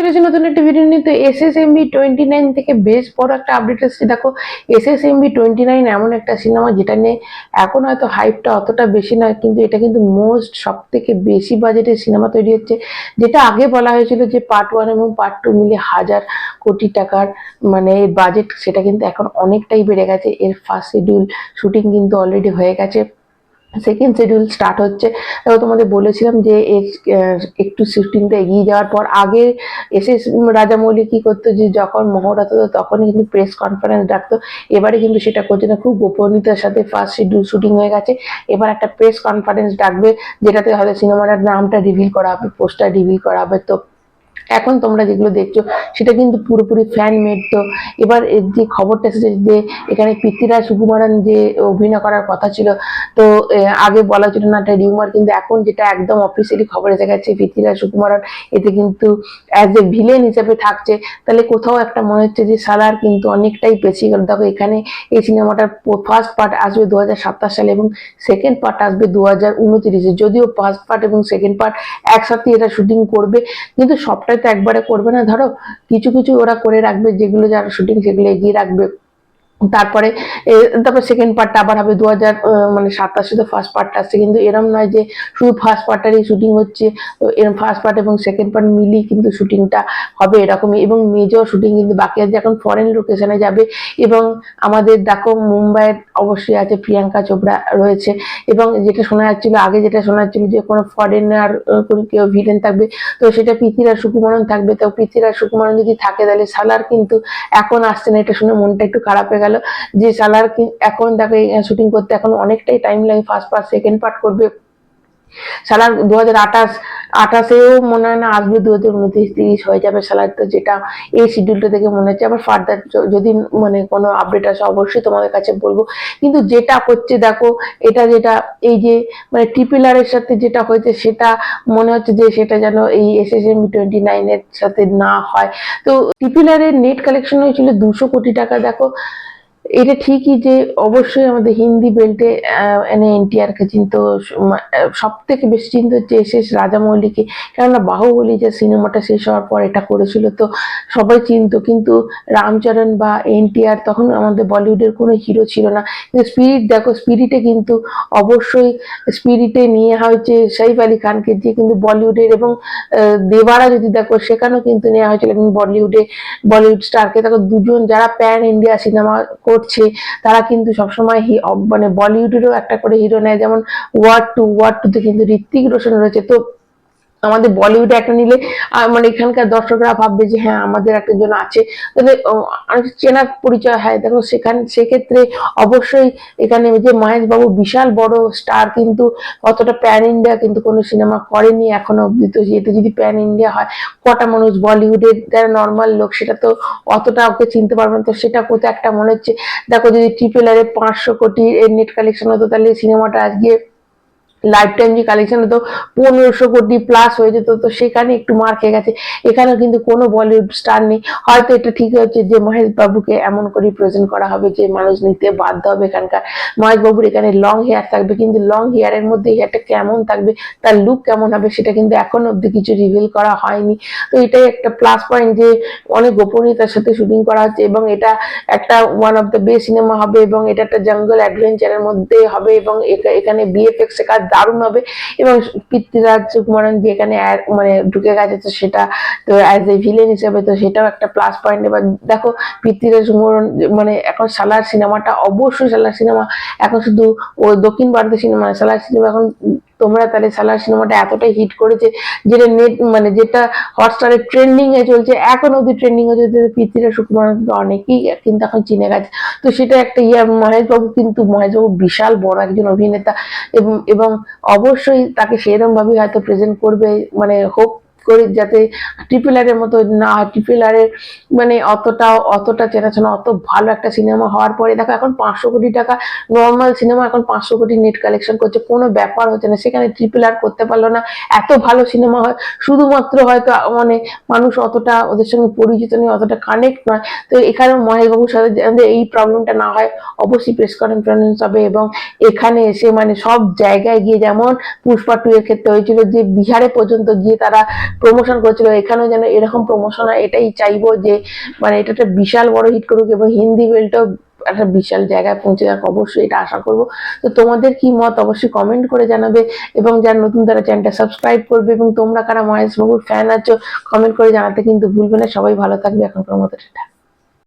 চলেছে নতুন একটা ভিডিও নিয়ে। তো SSMB29 থেকে বেশ বড় একটা আপডেট এসেছে। দেখো, SSMB29 এমন একটা সিনেমা যেটা নিয়ে এখন হয়তো হাইপটা অতটা বেশি নয়, কিন্তু এটা কিন্তু মোস্ট সব থেকে বেশি বাজেটের সিনেমা তৈরি হচ্ছে। যেটা আগে বলা হয়েছিল যে পার্ট 1 এবং পার্ট 2 মিলে 1000 কোটি টাকার মানে বাজেট, সেটা কিন্তু এখন অনেকটাই বেড়ে গেছে। এর ফার্স্ট শিডিউল শুটিং কিন্তু অলরেডি হয়ে গেছে, সেকেন্ড শিডিউল স্টার্ট হচ্ছে। তো তোমাদের বলেছিলাম যে একটু শিফটিংটা এগিয়ে যাওয়ার পর আগে এসএস রাজামৌলি কি করতো, যে যখন মহড়া হতো তখনই কিন্তু প্রেস কনফারেন্স ডাকতো। এবারে কিন্তু সেটা করছে না, খুব গোপনীয়তার সাথে ফার্স্ট শিডিউল শুটিং হয়ে গেছে। এবার একটা প্রেস কনফারেন্স ডাকবে, যেটাতে হয়তো সিনেমাটার নামটা রিভিল করা হবে, পোস্টার রিভিল করা হবে। তো এখন তোমরা যেগুলো দেখছো সেটা কিন্তু পুরোপুরি ফ্যান মেড। তো এবার এর যে খবরটা এসেছে যে এখানে পৃথ্বীরাজ সুকুমারন যে অভিনয় করার কথা ছিল, তো আগে বলা ছিল না, একটা রিউমার, কিন্তু এখন যেটা একদম অফিসিয়ালি খবর এসে গেছে পৃথ্বীরাজ সুকুমারন এতে কিন্তু অ্যাজ এ ভিলেন হিসেবে থাকছে। তাহলে কোথাও একটা মনে হচ্ছে যে সালার কিন্তু অনেকটাই পেছিয়ে গেল। দেখো, এখানে এই সিনেমাটার ফার্স্ট পার্ট আসবে 2027 সালে এবং সেকেন্ড পার্ট আসবে 2029-এ। যদিও ফার্স্ট পার্ট এবং সেকেন্ড পার্ট একসাথে এটা শুটিং করবে, কিন্তু সবটাই তো একবারে করবে না। ধরো কিছু কিছু ওরা করে রাখবে, যেগুলো যারা শুটিং সেগুলো এগিয়ে রাখবে। তারপরে তারপর সেকেন্ড পার্টটা আবার হবে 2027, তো ফার্স্ট পার্টটা আসছে। কিন্তু এরম নয় যে শুধু ফার্স্ট পার্টটারই শুটিং হচ্ছে, এরম ফার্স্ট পার্ট এবং সেকেন্ড পার্ট মিলিয়ে কিন্তু শুটিংটা হবে এরকমই। এবং মেজর শুটিং কিন্তু বাকি আছে, এখন ফরেন লোকেশনে যাবে। এবং আমাদের দেখো মুম্বাইয়ের অবশ্যই আছে, প্রিয়াঙ্কা চোপড়া রয়েছে। এবং যেটা শোনা যাচ্ছিল আগে, যেটা শোনা যাচ্ছিল যে কোনো ফরেনার কোনো কেউ ভিলেন থাকবে, তো সেটা পৃথ্বীরাজ সুকুমারন থাকবে। তো পৃথ্বীরাজ সুকুমারন যদি থাকে তাহলে সালার কিন্তু এখন আসছে না। এটা শুনে মনটা একটু খারাপ হয়ে গেল যে সালার এখন দেখো শুটিং করতে এখন অনেকটাই টাইম লাগে। ফার্স্ট পার্ট সেকেন্ড পার্ট করবে সালার 2028-এও মনে হয় না আসবে, 2029-30 হয়ে যাবে সালার। তো যেটা এই শিডিউলটা থেকে মনে হচ্ছে। আবার ফার্দার যদি মানে কোনো আপডেট আসে অবশ্যই তোমাদের কাছে বলবো। কিন্তু যেটা হচ্ছে দেখো, এটা যেটা এই যে মানে TRRR এর সাথে যেটা হয়েছে, সেটা মনে হচ্ছে যে সেটা যেন এই SSMB29 এর সাথে না হয়। তো TRRR এর নেট কালেকশন হয়েছিল 200 কোটি টাকা। দেখো, এটা ঠিকই যে অবশ্যই আমাদের হিন্দি বেল্টে NTR কে চিনতো, সব থেকে বেশি চিনতো হচ্ছে SS রাজামৌলিকে। কেননা বাহুবলী যে সিনেমাটা শেষ হওয়ার পর এটা করেছিল, তো সবাই চিনতো। কিন্তু রামচরণ বা NTR তখন আমাদের বলিউডের কোনো হিরো ছিল না। কিন্তু স্পিরিট দেখো, স্পিরিটে কিন্তু অবশ্যই স্পিরিটে নিয়ে হয়েছে সাইফ আলী খানকে, যে কিন্তু বলিউডের, এবং দেবারা যদি দেখো সেখানেও কিন্তু নেওয়া হয়েছিল বলিউড স্টারকে। দেখো, দুজন যারা প্যান ইন্ডিয়া সিনেমা করছে তারা কিন্তু সবসময় মানে বলিউডেরও একটা করে হিরো নেয়। যেমন ওয়ার টুতে কিন্তু ঋত্বিক রোশন রয়েছে। তো আমাদের বলিউডে একটা নিলে মানে এখানকার দর্শকরা ভাববে যে হ্যাঁ আমাদের একটা জন আছে, তাহলে অনেক চেনার পরিচয় হয়। দেখো সেক্ষেত্রে অবশ্যই এখানে যে মহেশ বাবু বিশাল বড় স্টার, কিন্তু অতটা প্যান ইন্ডিয়া কিন্তু কোনো সিনেমা করেনি এখনো অব্দি। তো এটা যদি প্যান ইন্ডিয়া হয়, কটা মানুষ বলিউডের যারা নর্মাল লোক সেটা তো অতটা ওকে চিনতে পারবে না। তো সেটা কোথাও একটা মনে হচ্ছে। দেখো, যদি TRRR 500 কোটি এর নেট কালেকশন হতো, তাহলে সিনেমাটা আজকে লাইফ টাইম যে কালেকশন হতো 1500 কোটি প্লাস হয়ে যেত। তো সেখানে একটু মার খেয়ে গেছে। এখানেও কিন্তু কোনো বলিউড স্টার নেই। হয়তো এটা ঠিক হচ্ছে যে মহেশ বাবুকে এমন করে প্রেজেন্ট করা হবে যে মানুষ নিতে বাধ্য হবে। এখানকার মহেশ বাবুর এখানে লং হেয়ার থাকবে, কিন্তু লং হেয়ারের মধ্যে হেয়ারটা কেমন থাকবে, তার লুক কেমন হবে, সেটা কিন্তু এখন অব্দি কিছু রিভিল করা হয়নি। তো এটাই একটা প্লাস পয়েন্ট যে অনেক গোপনীয়তার সাথে শুটিং করা হচ্ছে, এবং এটা একটা one of the best cinema হবে। এবং এটা একটা জঙ্গল অ্যাডভেঞ্চারের মধ্যে হবে, এবং এখানে VFX এর কাজ দারুণ হবে। এবং পৃথ্বীরাজ সুকুমারন যে এখানে মানে ঢুকে গেছে, তো সেটা তো অ্যাজ এ ভিলেন হিসেবে, তো সেটাও একটা প্লাস পয়েন্ট। এবার দেখো, পৃথ্বীরাজ সুকুমারন মানে এখন সালার সিনেমাটা, অবশ্যই সালার সিনেমা এখন শুধু ও দক্ষিণ ভারতের সিনেমা, সালার সিনেমা এখন তোমরা তাহলে সালার সিনেমাটা এতটাই হিট করেছে, যেটা নেট মানে যেটা হটস্টারে ট্রেন্ডিং এ চলছে, এখন অব্দি ট্রেন্ডিং এ চলছে। পৃথ্বীরাজ সুকুমারন অনেকেই কিন্তু এখন চিনে গেছে। তো সেটা একটা মহেশ বাবু বিশাল বড় একজন অভিনেতা, এবং অবশ্যই তাকে সেরকম ভাবে হয়তো প্রেজেন্ট করবে, মানে হোপ করি যাতে TRRR এর মতো না হয়। TRRR এর মানে অতটা চেনাশোনা, অত ভালো একটা সিনেমা হওয়ার পরে দেখো এখন 500 কোটি টাকা, নর্মাল সিনেমা এখন 500 কোটি নেট কালেকশন করছে, কোনো ব্যাপার হচ্ছে না। সেখানে TRRR করতে পারলো না। এত ভালো সিনেমা হয়, শুধুমাত্র হয়তো মানে মানুষ অতটা ওদের সঙ্গে পরিচিত নেই, অতটা কানেক্ট নয়। তো এখানে মহেশ বাবুর সাথে এই প্রবলেমটা না হয়, অবশ্যই প্রেস কনফারেন্স হবে। এবং এখানে এসে মানে সব জায়গায় গিয়ে, যেমন পুষ্পা 2 এর ক্ষেত্রে হয়েছিল যে বিহারে পর্যন্ত গিয়ে তারা প্রমোশন করছিল, এখানেও যেন এরকম প্রমোশন হয়, এটাই চাইবো যে মানে এটা একটা বিশাল বড় হিট করুক এবং হিন্দি বেলটাও একটা বিশাল জায়গায় পৌঁছে যাক, অবশ্যই এটা আশা করব। তো তোমাদের কি মত অবশ্যই কমেন্ট করে জানাবে, এবং যারা নতুন তারা চ্যানেলটা সাবস্ক্রাইব করবে, এবং তোমরা কারা মহেশ বাবুর ফ্যান আছো কমেন্ট করে জানাতে কিন্তু ভুলবে না। সবাই ভালো থাকবে, এখনকার মতো টাটা।